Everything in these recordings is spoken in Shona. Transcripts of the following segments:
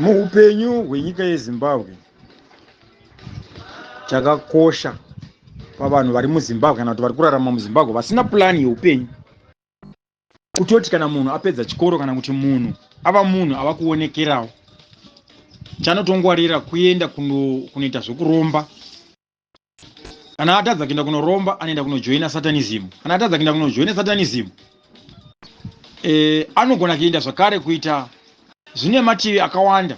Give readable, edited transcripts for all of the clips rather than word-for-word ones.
Muupenyu hwenyika yeZimbabwe chakakosha pavanhu vari muZimbabwe kana kuti vari kurarama muZimbabwe vasina purani yeupenyu. Kutoti kana munhu apedza chikoro kana kuti munhu ava munhu ava kuonekerawo, chanotongwarira kuenda kunoita zvekuromba. Kana atadza kuenda kunoromba anoenda kunojoina satanism. Kana atadza kuenda kunojoina satanism anogona kuenda zvakare kuita zvine mativi akawanda.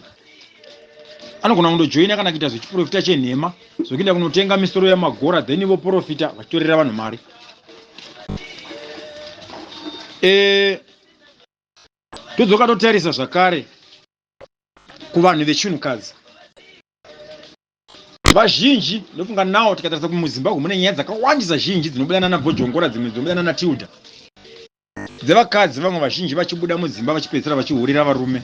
Anogona kundojoina kana kuita zvechiprofita chenhema zvokuenda kunotenga misoro yamagora then voprofita vachitorera vanhu mari. Todzoka totarisa zvakare kuvanhu vechinhukadzi vazhinji. Ndofunga nawo tikatarisa kuti muZimbabwe mune nyaya dzakawandisa zhinji dzinobuda nana Bhojongora, dzimwe dzinobuda nana Tilda, dzevakadzi vamwe vazhinji vachibuda muZimbabwe vachipedzisira vachihurira varume.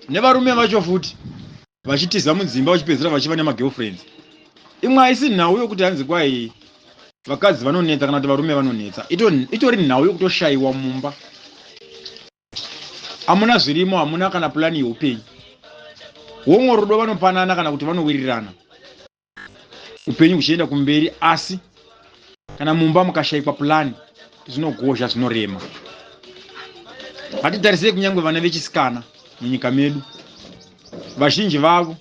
Nevarume vacho futi vachitiza mudzimba vachipedzisira vachiva nemagirlfriends. Imwe haisi nhau yokuti hanzi kwai vakadzi vanonetsa kana kuti varume vanonetsa, itori nhau yokutoshayiwa mumba. Hamuna zvirimo, hamuna kana purani yeupenyu. Womwe rudo vanopanana kana kuti vanowirirana, upenyu kuchienda kumberi. Asi kana mumba mukashayikwa purani zvinogozha, zvinorema. Hatitarisei kunyangwe vana vechisikana munyika medu, vazhinji vavo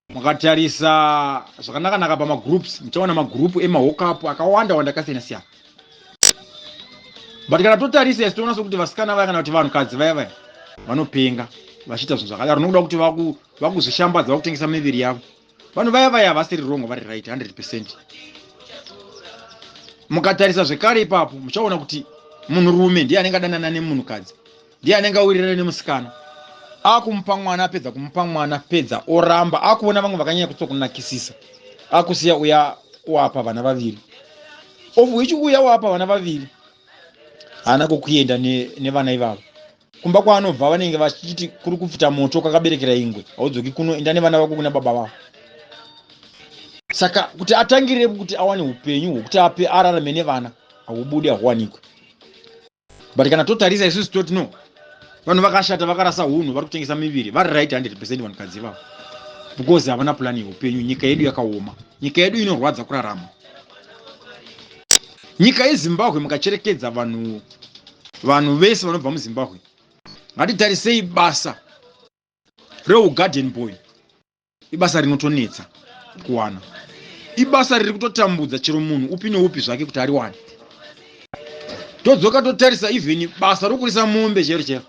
mukatarisa zvakanaka pamagroups muchaona magroup emahokapu akawanda wanda akasiyana siyana. But kana totarisa isi toona sokuti vasikana vaya kana kuti vanhukadzi vaya vanopenga vachiita zvinhu zvakadaro nokuda kuti vakuzoshambadza vakutengesa miviri yavo. Vanhu vaya vasiri wrong, vari right 100%. Mukatarisa zvekare ipapo muchaona kuti munhurume ndiye anenge adanana nemunhukadzi, ndiye anenge awirirana nemusikana, akumupa mwana, apedza kumupa mwana, pedza oramba, akuona vamwe vakanyanya kutsokunakisisa, akusiya uya wapa vana vaviri. Ofu ichi uya wapa vana vaviri haana kukuenda nevana ivavo. Kumba kwaanobva vanenge vachiti kuri kupfuta moto kwakaberekera ingwe, haudzoki kuno, enda nevana vako kuna baba vavo. Saka kuti atangire kuti awane upenyu hwokuti ape ararame nevana haubude, hauwanikwe. But kana totarisa isusu toti no, vanhu vakashata, vakarasa hunhu, vari kutengesa miviri, vari right 100% vanhukadzi vavo, because havana purani yeupenyu. Nyika yedu yakaoma, nyika yedu inorwadza kurarama. Nyika yeZimbabwe mukacherekedza vanhu vese vanobva muZimbabwe, ngatitarisei basa reugarden boy. Ibasa rinotonetsa kuwana, ibasa riri kutotambudza chero munhu upi neupi zvake kuti ariwane. Todzoka totarisa even basa rokurisa mombe chero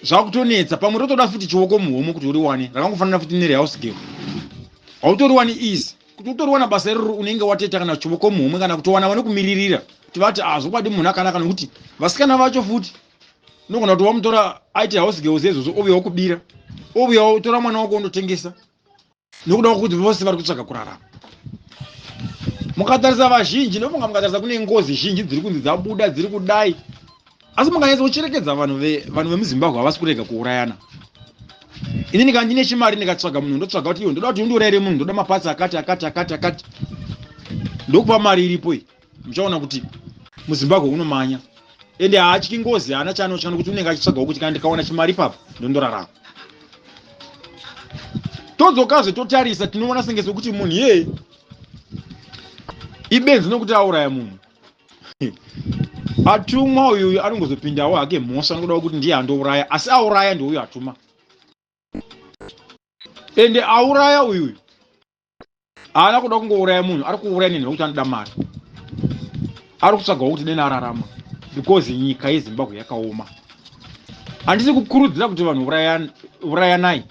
zvakutonetsa. Pamwe totoda futi chioko muhomo kuti uriwane, rakangofanana futi nerehouse girl. Hautoriwani easy. Kuti utoriwana basa iroro unenge wateta kana chioko muhomo, kana kutowana vanokumiririra kuti vati zvokwadi munhu akanaka, nekuti vasikana vacho futi nogona kuti wamutora aiti house girls izvozvo ouya wakubira, ouya utora mwana wako undotengesa, nokuda kuti vose vari kutsvaga kurarama. Mukatarisa vazhinji, ndofunga mukatarisa kune ngozi zhinji dziri kunzi dzabuda dziri kudai, asi mukanyatsa kucherekedza vanhu vemuZimbabwe havasi kurega kuurayana. Inini kana ndine chimari ndikatsvaga munhu, ndotsvaga kuti ndoda kuti undiurayire munhu, ndoda mapatsi akati, ndokupa mari iripo iyi, muchaona kuti muZimbabwe unomanya. Ende haatyi ngozi, haana chaanotya, nokuti unenge achitsvagawo kuti kana ndikaona chimari ipapo ndondorarama. Todzokazve totarisa, tinoona senge sokuti munhu ibenzi nokuti auraya munhu. Atumwa uyu anongozopindawo hake mhosva nokuda kuti ndiye andouraya, asi auraya ndouyu atuma. Ende auraya uyu haana kuda kungouraya munhu, ari kuuraya neni nokuti anoda mari, ari kutsvagawo kuti deni ararama, because nyika yeZimbabwe yakaoma. Handisi kukurudzira kuti vanhu urayanai,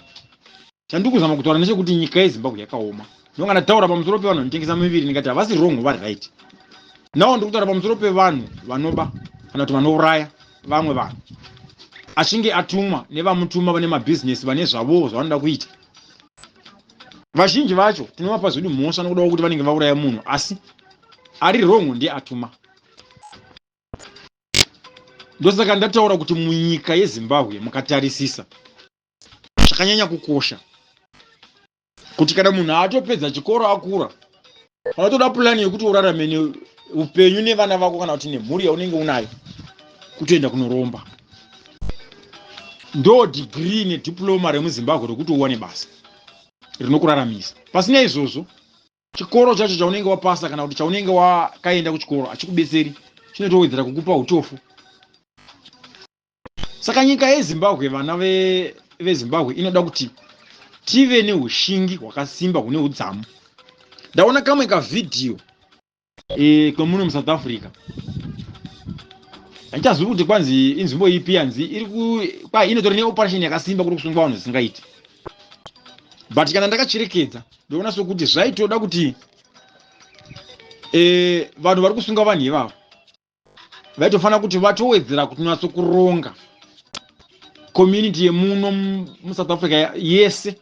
chandiri kuzama kutaura nechekuti nyika yeZimbabwe yakaoma. Ndonga ndataura pamusoro pevanhu vanotengesa miviri ndikati havasi wrong, vari right. Nawo ndiri kutaura pamusoro pevanhu vanoba kana kuti vanouraya vamwe vanhu, achinge atumwa nevamutuma vane mabhizinesi, vane zvavowo zvavanoda kuita. Vazhinji vacho tinovapa zvedu mhosva nokuda kuti vanenge vauraya munhu, asi ari wrong ndiye atuma. Ndosaka ndataura kuti munyika yeZimbabwe mukatarisisa zvakanyanya kukosha kuti kana munhu atopedza chikoro akura, Hautoda plan yekuti urarame upenyu nevana vako kana kuti nemhuri yaunenge unayo kutoenda kunoromba. Ndo degree nediploma remuZimbabwe rekuti uwane basa rinokuraramisa. Pasina izvozvo chikoro chacho chaunenge wapasa kana kuti chaunenge wakaenda kuchikoro achikubetseri, chinotowedzera kukupa utofu. Saka nyika yeZimbabwe, vana veZimbabwe inoda kuti tive neushingi hwakasimba kune udzamu. Ndaona kamwe kavhidhiyo kwemuno muSouth Africa. Handichazivi kuti kwanzi inzvimbo ipi yanzi inotori neoperation yakasimba kuri kusungwa vanhu zvisingaiti. But kana ndakacherekedza ndoona sokuti zvaitoda kuti vanhu vari kusunga vanhu ivavo vaitofana kuti vatowedzera kuti nyatso kuronga community yemuno muSouth Africa yese,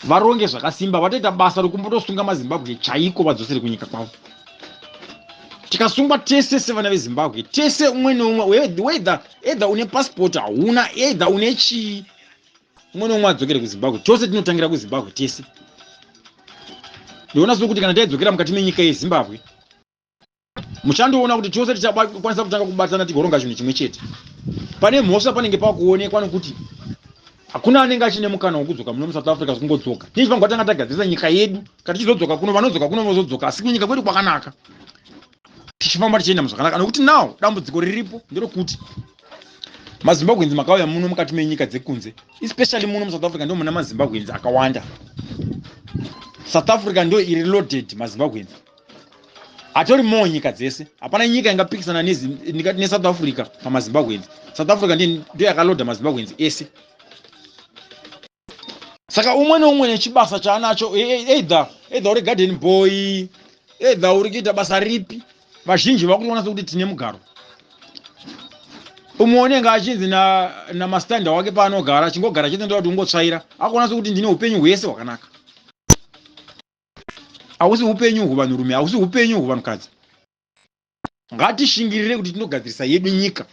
varonge zvakasimba, vatoita basa rekumbotosunga maZimbabwe chaiko vadzosere kunyika kwavo. Tikasungwa tese sevana veZimbabwe, tese umwe neumwe, either une passport hauna, either une chii, umwe neumwe adzokere kuZimbabwe. Tose tinotangira kuZimbabwe tese. Ndoona sokuti kana taidzokera mukati menyika yeZimbabwe, muchandoona kuti tose tichakwanisa kutanga kubatana tigoronga chinhu chimwe chete. Pane mhosva panenge pakuonekwa nokuti hakuna anenge achine mukana wokudzoka muno muSouth Africa kungodzoka. Tichifanga tanga tagadzirisa nyika yedu, kana tichizodzoka kuno vanodzoka kuno vozodzoka, asi kunyika kwedu kwakanaka. Tichifamba tichienda muzvakanaka nokuti nawo dambudziko riripo nderokuti maZimbabwenzi makauya muno mukati menyika dzekunze, especially muno muSouth Africa ndio muna maZimbabwenzi akawanda. South Africa ndio iri loaded maZimbabwenzi. Atori mo nyika dzese, hapana nyika ingapikisana neSouth Africa pamaZimbabwenzi. South Africa ndio yakaloda maZimbabwenzi ese. Saka umwe neumwe nechibasa chaanacho, either uri garden boy, either uri kuita basa ripi, vazhinji vakutoona sokuti tine mugaro. Umwe unenge achinzi namastanda wake paanogara, chingogara chete ndokuti ungotsvaira, akuona sokuti ndine upenyu hwese hwakanaka. Hausi upenyu hwavanhurume, hausi upenyu hwavanhukadzi. Ngatishingirire kuti tinogadzirisa yedu nyika.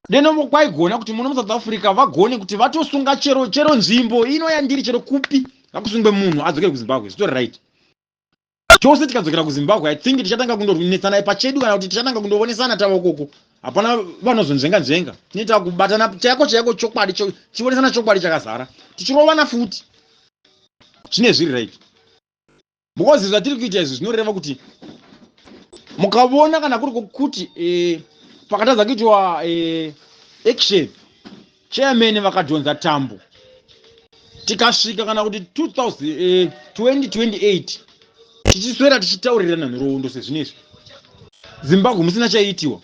Deno kwaigona kuti muno muSouth Africa vagone kuti vatosunga chero nzvimbo ino yandiri chero kupi ngakusungwe munhu adzokere kuZimbabwe. Zvitori right. Chose tikadzokera kuZimbabwe, I think tichatanga kundonetsana pachedu kana kuti tichatanga kundowonesana tavo koko. Hapana vanozonzvenga. Tinoita kubatana chako chokwadi chionesana chokwadi chakazara. Tichirovana futi. Zvine zviri right. Because zvatiri kuita izvi zvinoreva kuti mukavona kana kuri kuti pakatadza kuitwa action chairman vakadhonza tambo, tikasvika kana kuti 2028 tichiswera tichitaurirana nhoroondo sezvinezvi Zimbabwe musina chaitiwa.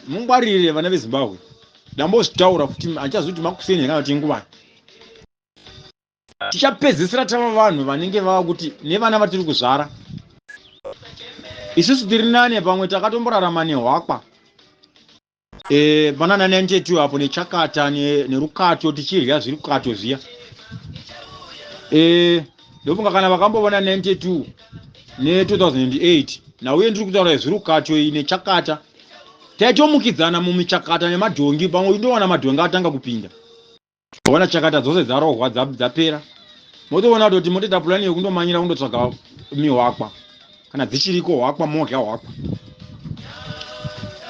Mungwarire vana veZimbabwe, ndambozvitaura kuti handichazivi kuti makuseni kana kuti inguvai. Tichapedzisira tava vanhu vanenge vava kuti nevana vatiri kuzvara isusu tiri nane pamwe takatomborarama nehwakwa pana 92 apo nechakata nerukato tichirya zviri kukato zviya. Ndofunga kana vakambovona 92 ne2008 nauye ndiri kutaura zviri kukato nechakata taitomukidzana mumichakata nemadhongi, pamwe ndowana madhongi atanga kupinda. Ona chakata dzose dzarohwa dzapera. Motoona kuti motoita pulani yekundomanyira kundotsvaga mihwakwa kana dzichiriko hwakwa morya hwakwa.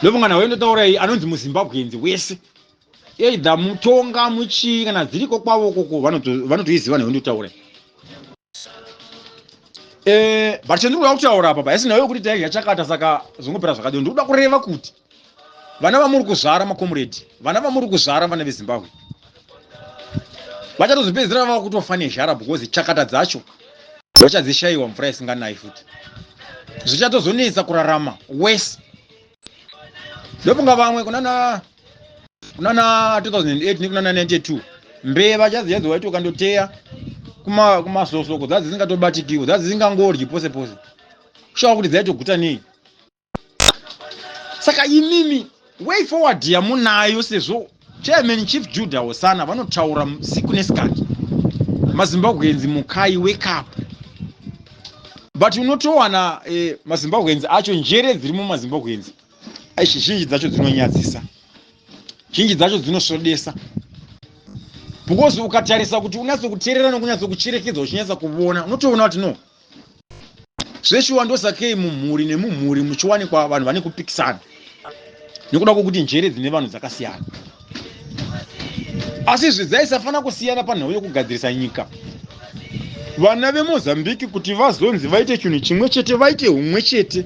Ndofunga nawe ndotaura iyi anonzi muZimbabwenzi wese, either mutonga muchii kana dziriko kwavo koko vanotoiziva nawe ndotaura. But chandinoda kutaura apa haisi nawe kuti tairya chakata saka zvongopera zvakadini. Ndoda kureva kuti vana vamuri kuzvara makomrade, vana vamuri kuzvara vana veZimbabwe vachatozopedzera vava kutofa nezhara because chakata dzacho vachadzishayiwa mvura isinganayi futi. Zvichatozonetsa kurarama wese. Ndofunga vamwe kunana 2008 nekunana 92 mbeva chadziyedzo waiti ukandoteya kumasosoko dzadzi dzingatobatikirwa, dzadzi dzingangoryi pose pose. Kushawa kuti dzaitoguta nei. Saka imimi way forward yamunayo sezvo Chairman Chief Judah Osana vanotaura siku nesikati. maZimbabwenzi mukai, wake up. But unotowana maZimbabwenzi acho njere dziri mumaZimbabwenzi aishi zhinji dzacho dzinonyadzisa, zhinji dzacho dzinosvodesa. Because ukatarisa kuti unatso kuteerera nokunyatso kucherekedza uchinyatsa kuona, unotoona kuti no, zveshuwa ndosakei mumhuri nemumhuri muchiwanikwa vanhu vane kupikisana nekuda kwokuti njere dzine vanhu dzakasiyana. Asi zvizaisafana kusiyana panhau yokugadzirisa nyika. Vana veMozambique kuti vazonzi vaite chinhu chimwe chete vaite humwe chete.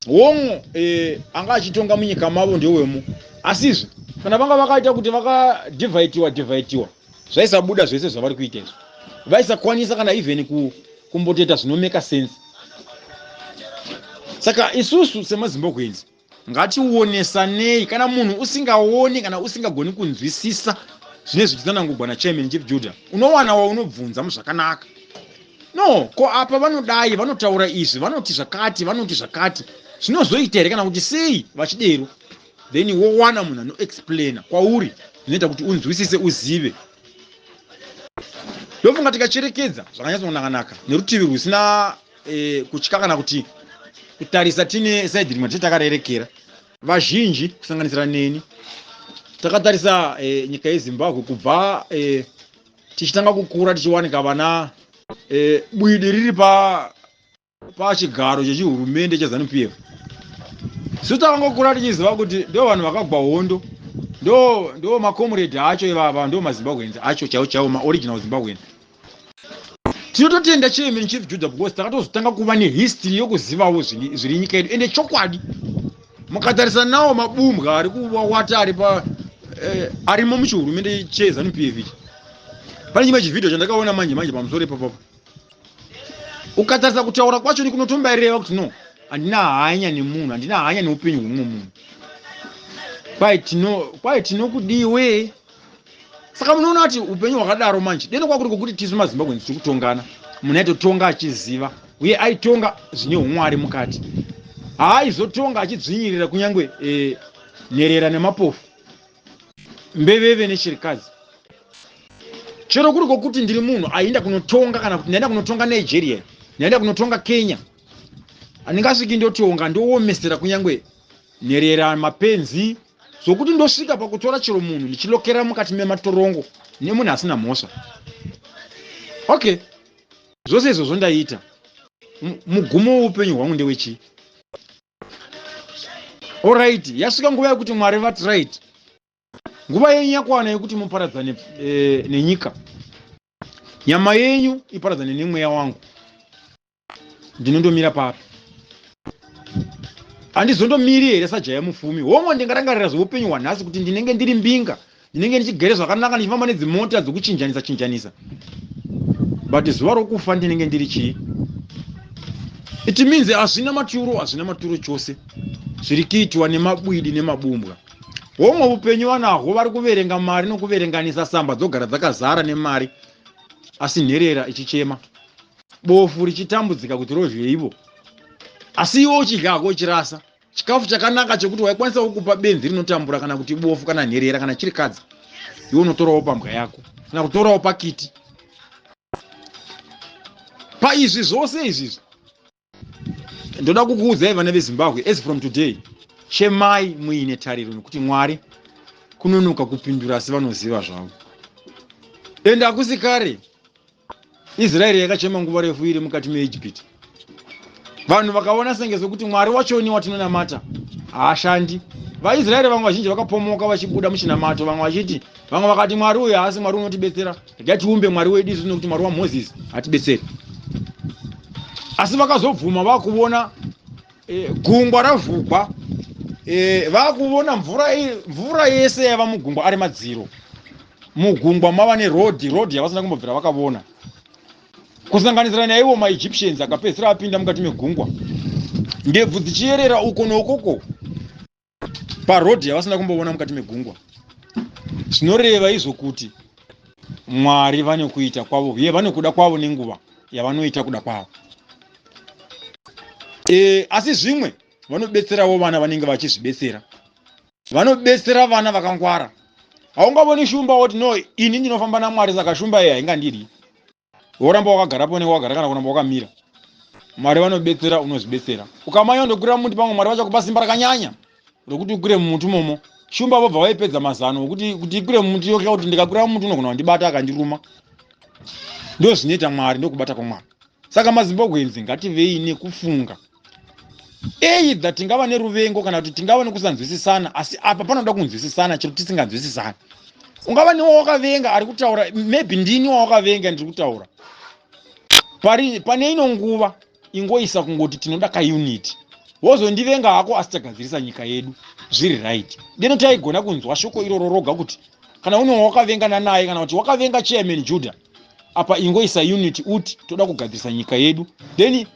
Womwo anga achitonga munyika mavo ndewemo. Asizve kana vanga vakaita kuti vakadivhaitiwa zvaisabuda zvese zvavari kuita izvo. Vaisakwanisa kana even kumbotoita zvinomeka sense. Saka isusu semaZimbabweans ngatiwonesanei. Kana munhu usingaoni kana usingagoni kunzwisisa zvine zvichitsanangurwa naChairman Chief Judah, unowana waunobvunza muzvakanaka. No, ko apa vanodai, vanotaura izvi, vanoti zvakati. Zvinozoita here kana kuti sei vachidero? Then wowana munhu anoexplaina kwauri zvinoita kuti unzwisise uzive. Ndofunga tikacherekedza zvakanyatsonakanaka nerutivi rusina kutya kana kuti kutarisa tine side rimwe takarerekera. Vazhinji kusanganisira neni takatarisa nyika yeZimbabwe kubva tichitanga kukura tichiwanika vana bwidi riri pachigaro chechihurumende cheZANU-PF. Susu takangokura tichiziva kuti ndo vanhu vakagwa hondo, ndo makomrade acho ivava, ndo maZimbabweans acho chaiwo maoriginal Zimbabweans. Tinototenda Chairman Chief Judah because takatozotanga kuva nehistory yokuzivawo zviri nyika yedu. Ende chokwadi mukatarisa nawo mabumbwa ari kuwata arimo muchihurumende cheZANU-PF ichi. Pane chimwe chivhidhio chandakaona manje pamusoro ipapo. Ukatarisa kutaura kwacho ni kunotombaireva kuti no, handina hanya nemunhu, handina hanya neupenyu hwumwe munhu. Kwai tinokudiwe. Saka munoona kuti upenyu hwakadaro manje deno kwakuri kwokuti tisu maZimbabweans tiri kutongana. Munhu aitotonga achiziva uye aitonga zvine umwari mukati. Haaizotonga achidzinyirira kunyangwe nherera nemapofu, mbeveve nechirikadzi. Chero kuri kwokuti ndiri munhu ainda kunotonga kana kuti ndaenda kunotonga Nigeria, ndaenda kunotonga Kenya, handingasviki ndotonga ndoomesera kunyangwe nherera mapenzi zvokuti ndosvika pakutora chero munhu ndichilokera mukati mematorongo nemunhu asina mhosva. Okay, zvose izvo zvondaita. Mugumo weupenyu hwangu ndewechii? Alright, yasvika nguva yekuti Mwari vati right, nguva yenyu yakwana yekuti muparadzane nenyika. Nyama yenyu iparadzane nemweya wangu. Ndinondomira papi. Handizondomiri here sajaya mufumi. Womwe ndingarangarira zveupenyu hwanhasi kuti ndinenge ndiri mbinga, ndinenge ndichigere zvakanaka ndichifamba nedzimota dzokuchinjanisa. But zuva rokufa ndinenge ndiri chii? It means hazvina maturo chose zviri kuitwa nemabwidi nemabumbwa. Womwe upenyu vanahwo vari kuverenga mari nokuverenganisa samba dzogara dzakazara nemari, asi nherera ichichema, bofu richitambudzika kuti rozve ivo. Asi iwo uchidya chirasa chikafu chakanaka chekuti waikwanisa kukupa benzi rinotambura kana kuti bofu kana nherera kana chirikadzi, iwe unotorawo pambwa yako kana kutorawo pakiti. Paizvi zvose izvizvi ndoda kukuudzai vana veZimbabwe, as from today, chemai muine tariro nekuti Mwari kunonoka kupindura asi vanoziva zvavo. Ende hakusi kare Israeri yakachema nguva refu iri mukati meIjipiti. Vanhu vakaona senge sokuti Mwari wachoni watinonamata haashandi. VaIsraeri vamwe vazhinji vakapomoka vachibuda muchinamato, vamwe vakati Mwari uyu haasi Mwari unotibetsera, regai tiumbe Mwari wedu isusu nekuti Mwari waMozisi hatibetseri. Asi vakazobvuma vakuona gungwa ravhugwa, vakuona mvura yese yava mugungwa ari madziro. Mugungwa mava nerodhi yavasina kumbobvira vakavona. Kusanganisira naivo maEgyptians akapedzisira apinda mukati megungwa. Ndebvu dzichierera uko nokoko parodhi yavasina kumboona mukati megungwa. Zvinoreva izvo kuti Mwari vane kuita kwavo, uye vane kuda kwavo nenguva yavanoita kuda kwavo. Asi zvimwe vanobetserawo vana vanenge vachizvibetsera. Vanobetsera vana vakangwara. Haungavoni shumba woti no, ini ndinofamba naMwari saka shumba iyi haingandiri. Woramba wakagarapo newagara kana kuramba wakamira. Mwari vanobetsera, unozvibetsera. Ukamanya ndokurira muti pamwe Mwari vachakupa simba rakanyanya rokuti ukure mumuti momo. Shumba vobva vaipedza mazano kuti ikure mumuti yokuya kuti ndikakurira mumuti unogona kundibata akandiruma. Ndo zvinoita Mwari, ndokubata kwaMwari. Saka mazimbabwenzi ngativei nekufunga either tingava neruvengo kana kuti tingava nekusanzwisisana, asi apa panoda kunzwisisana chero tisinganzwisisana. Ungava newawakavenga ari kutaura, maybe ndini wawakavenga ndiri kutaura. Pane ino nguva ingoisa kungoti tinoda kaunity. Wozondivenga hako asi tagadzirisa nyika yedu zviri right. Deno taigona kunzwa shoko iroro roga kuti kana une wawakavengana naye kana kuti wakavenga chairman Judah, apa ingoisa unity uti toda kugadzirisa nyika yedu. Then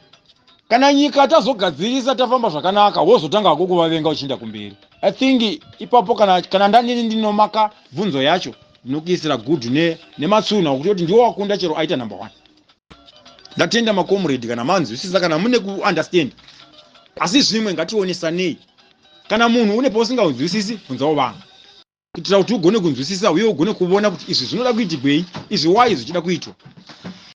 kana nyika tazogadzirisa tafamba zvakanaka, wozotanga hako kuvavenga uchienda kumberi. I think ipapo kana ndani ndinomaka bvunzo yacho ndinokuisira good nematsuna kuti ndiwo wakunda chero aita number 1. Ndatenda makomrade kana manzwisisa kana mune kuunderstand. Asi zvimwe ngationesanei. Kana munhu une pausingaunzwisisi bvunzawo vanga, kuitira kuti ugone kunzwisisa uye ugone kuona kuti izvi zvinoda kuitirwei, izvi why zvichida kuitwa.